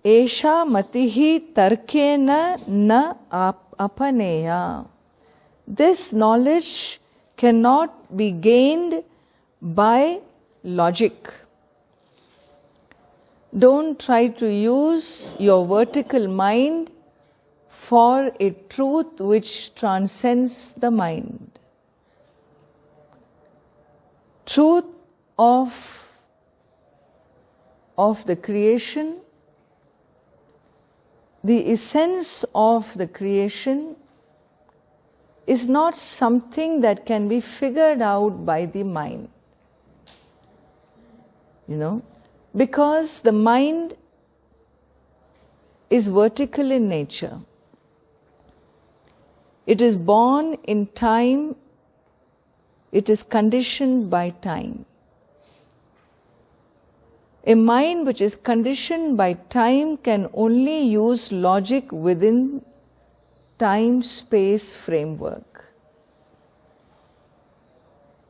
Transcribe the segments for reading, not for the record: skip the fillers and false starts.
Esha matihi tarkena na apaneya. This knowledge cannot be gained by logic. Don't try to use your vertical mind for a truth which transcends the mind. Truth of the creation, the essence of the creation is not something that can be figured out by the mind. Because the mind is vertical in nature. It is born in time. It is conditioned by time. A mind which is conditioned by time can only use logic within time-space framework.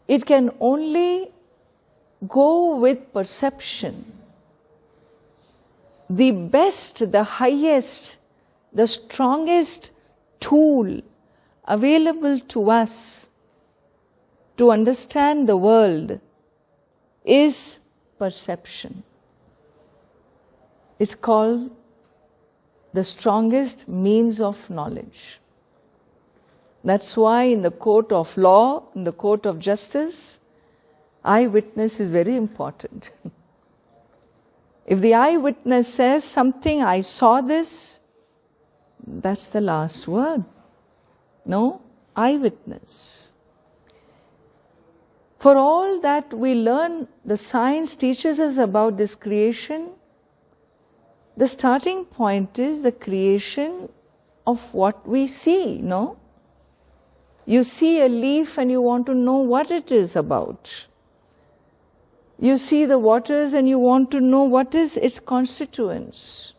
It can only go with perception. The best, the highest, the strongest tool available to us to understand the world is perception. It's called the strongest means of knowledge. That's why in the court of law, in the court of justice, eyewitness is very important. If the eyewitness says something, I saw this, that's the last word. No, eyewitness. For all that we learn, the science teaches us about this creation. The starting point is the creation of what we see, no? You see a leaf and you want to know what it is about. You see the waters and you want to know what is its constituents.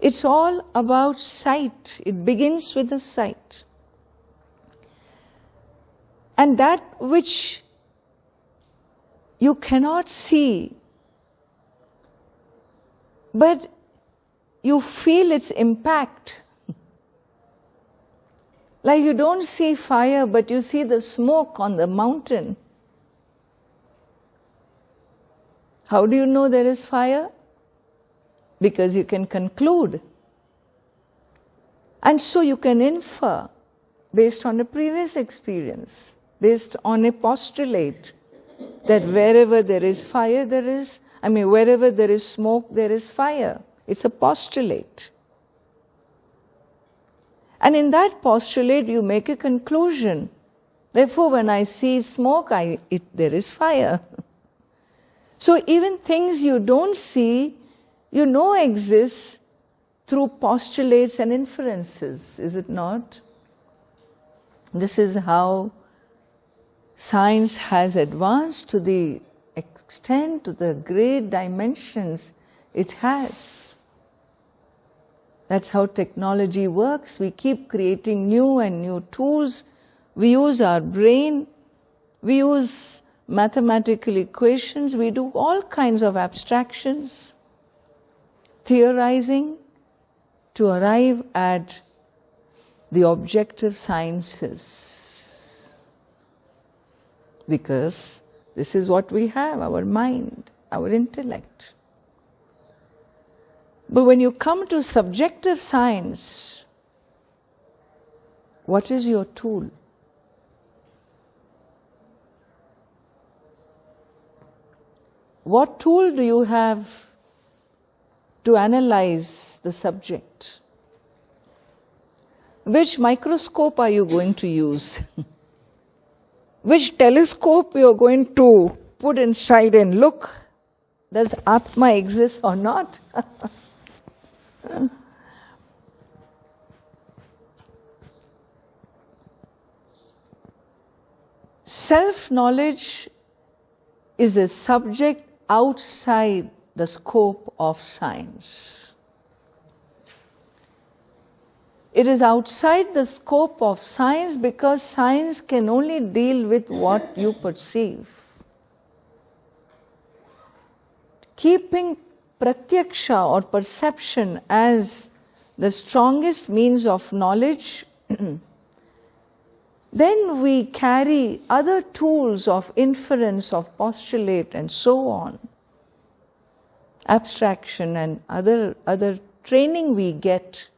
It's all about sight. It begins with the sight. And that which you cannot see, but you feel its impact. Like you don't see fire, but you see the smoke on the mountain. How do you know there is fire? Because you can conclude. And so you can infer based on a previous experience, based on a postulate that wherever there is fire, wherever there is smoke, there is fire. It's a postulate. And in that postulate, you make a conclusion. Therefore, when I see smoke, there is fire. So even things you don't see, you know exist through postulates and inferences, is it not? This is how science has advanced to the extent, to the great dimensions it has. That's how technology works. We keep creating new and new tools. We use our brain. We use mathematical equations. We do all kinds of abstractions, theorizing to arrive at the objective sciences. Because this is what we have, our mind, our intellect. But when you come to subjective science, what is your tool? What tool do you have to analyze the subject? Which microscope are you going to use? Which telescope you are going to put inside and look? Does Atma exist or not? Self-knowledge is a subject outside the scope of science. It is outside the scope of science because science can only deal with what you perceive. Keeping pratyaksha or perception as the strongest means of knowledge, then we carry other tools of inference, of postulate and so on. Abstraction and other training we get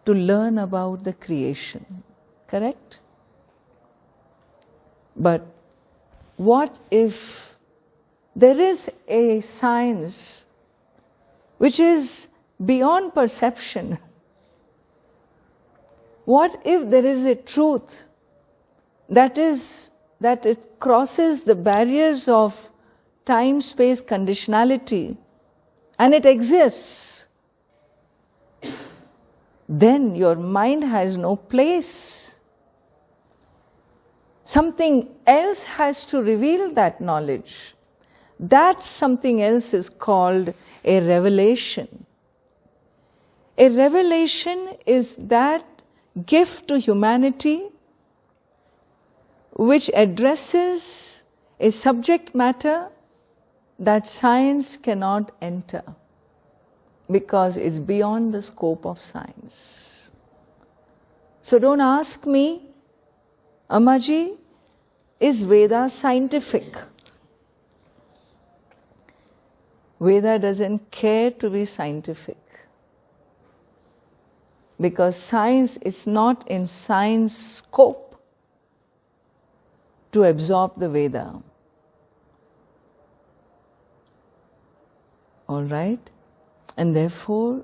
to learn about the creation. Correct? But what if there is a science which is beyond perception? What if there is a truth that it crosses the barriers of time, space, conditionality, and it exists? Then your mind has no place. Something else has to reveal that knowledge. That something else is called a revelation. A revelation is that gift to humanity which addresses a subject matter that science cannot enter because it's beyond the scope of science. So don't ask me, Ammaji, is Veda scientific? Veda doesn't care to be scientific because science is not in science scope to absorb the Veda. All right? And therefore,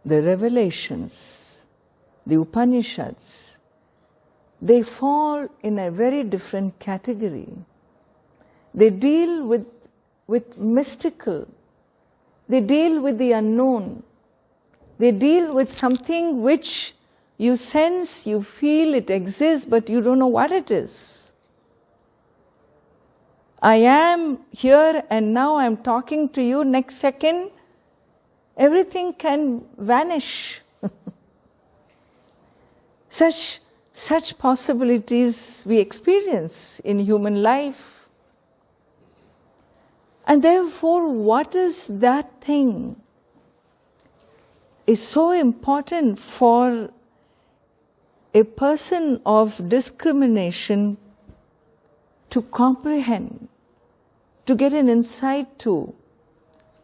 the revelations, the Upanishads, they fall in a very different category. They deal with mystical. They deal with the unknown. They deal with something which you sense, you feel it exists, but you don't know what it is. I am here and now I'm talking to you. Next second, everything can vanish. Such possibilities we experience in human life. And therefore, what is that thing is so important for a person of discrimination to comprehend, to get an insight to.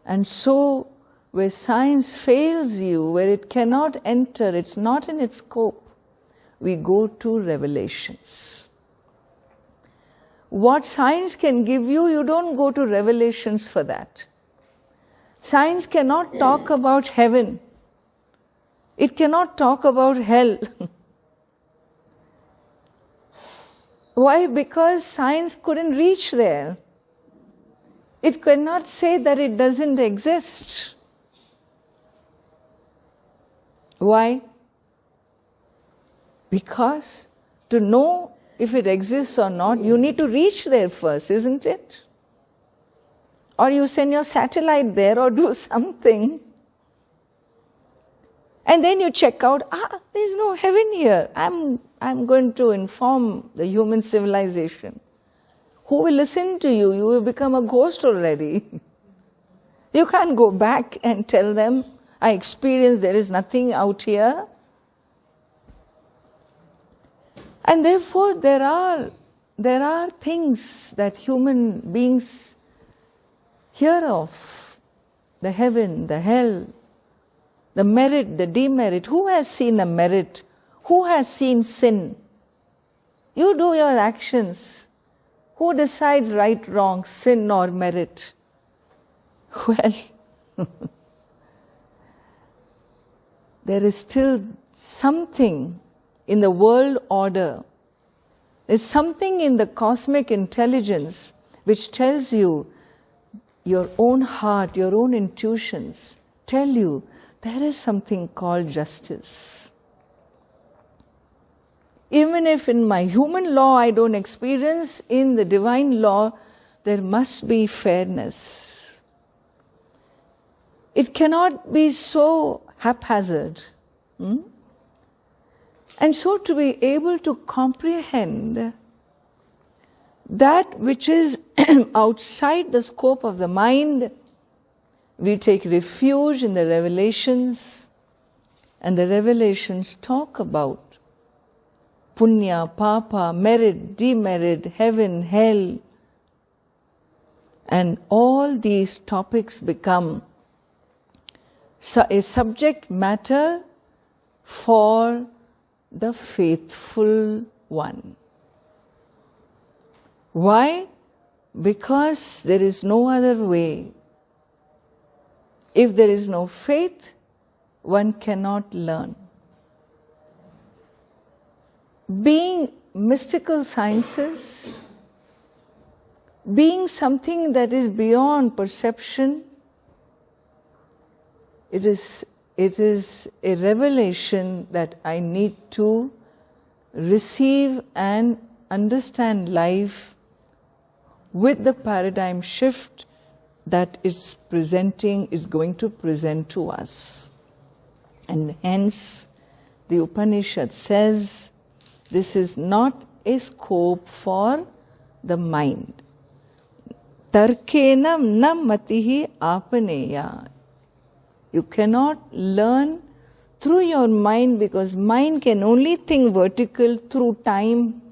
And so, where science fails you, where it cannot enter, it's not in its scope, we go to revelations. What science can give you, you don't go to revelations for that. Science cannot talk about heaven. It cannot talk about hell. Why? Because science couldn't reach there. It cannot say that it doesn't exist. Why? Because to know if it exists or not, you need to reach there first, isn't it? Or you send your satellite there or do something. And then you check out, there's no heaven here. I'm going to inform the human civilization. Who will listen to you? You will become a ghost already. You can't go back and tell them, I experienced there is nothing out here. And therefore, there are things that human beings hear of. The heaven, the hell, the merit, the demerit. Who has seen a merit? Who has seen sin? You do your actions. Who decides right, wrong, sin or merit? Well, there is still something in the world order. There's something in the cosmic intelligence which tells you, your own heart, your own intuitions tell you there is something called justice. Even if in my human law I don't experience, in the divine law there must be fairness. It cannot be so haphazard. And so to be able to comprehend that which is outside the scope of the mind, we take refuge in the revelations, and the revelations talk about punya, papa, merit, demerit, heaven, hell, and all these topics become a subject matter for the faithful one. Why? Because there is no other way. If there is no faith, one cannot learn. Being mystical sciences, being something that is beyond perception, it is a revelation that I need to receive and understand life with the paradigm shift that is going to present to us. And hence the Upanishad says this is not a scope for the mind. Tarkena na matihi apaneya. You cannot learn through your mind, because mind can only think vertical through time,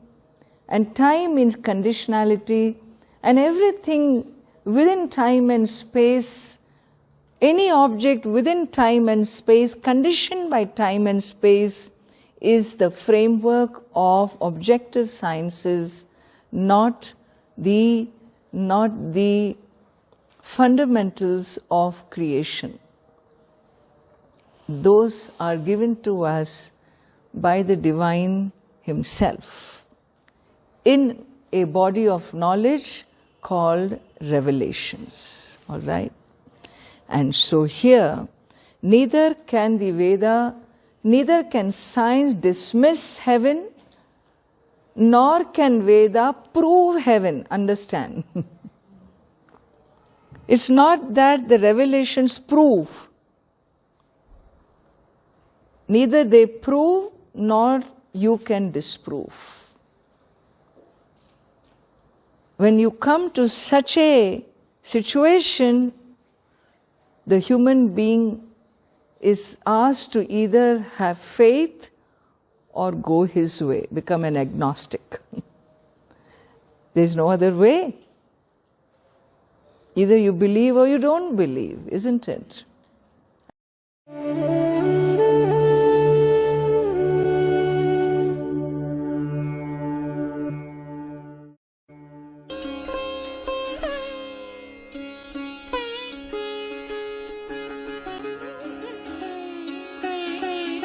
and time means conditionality, and everything within time and space, any object within time and space, conditioned by time and space, is the framework of objective sciences, not the fundamentals of creation. Those are given to us by the Divine Himself in a body of knowledge called revelations. All right? And so here, neither can science dismiss heaven, nor can Veda prove heaven. Understand? It's not that the revelations prove. Neither they prove nor you can disprove. When you come to such a situation, the human being is asked to either have faith or go his way, become an agnostic. There's no other way. Either you believe or you don't believe, isn't it?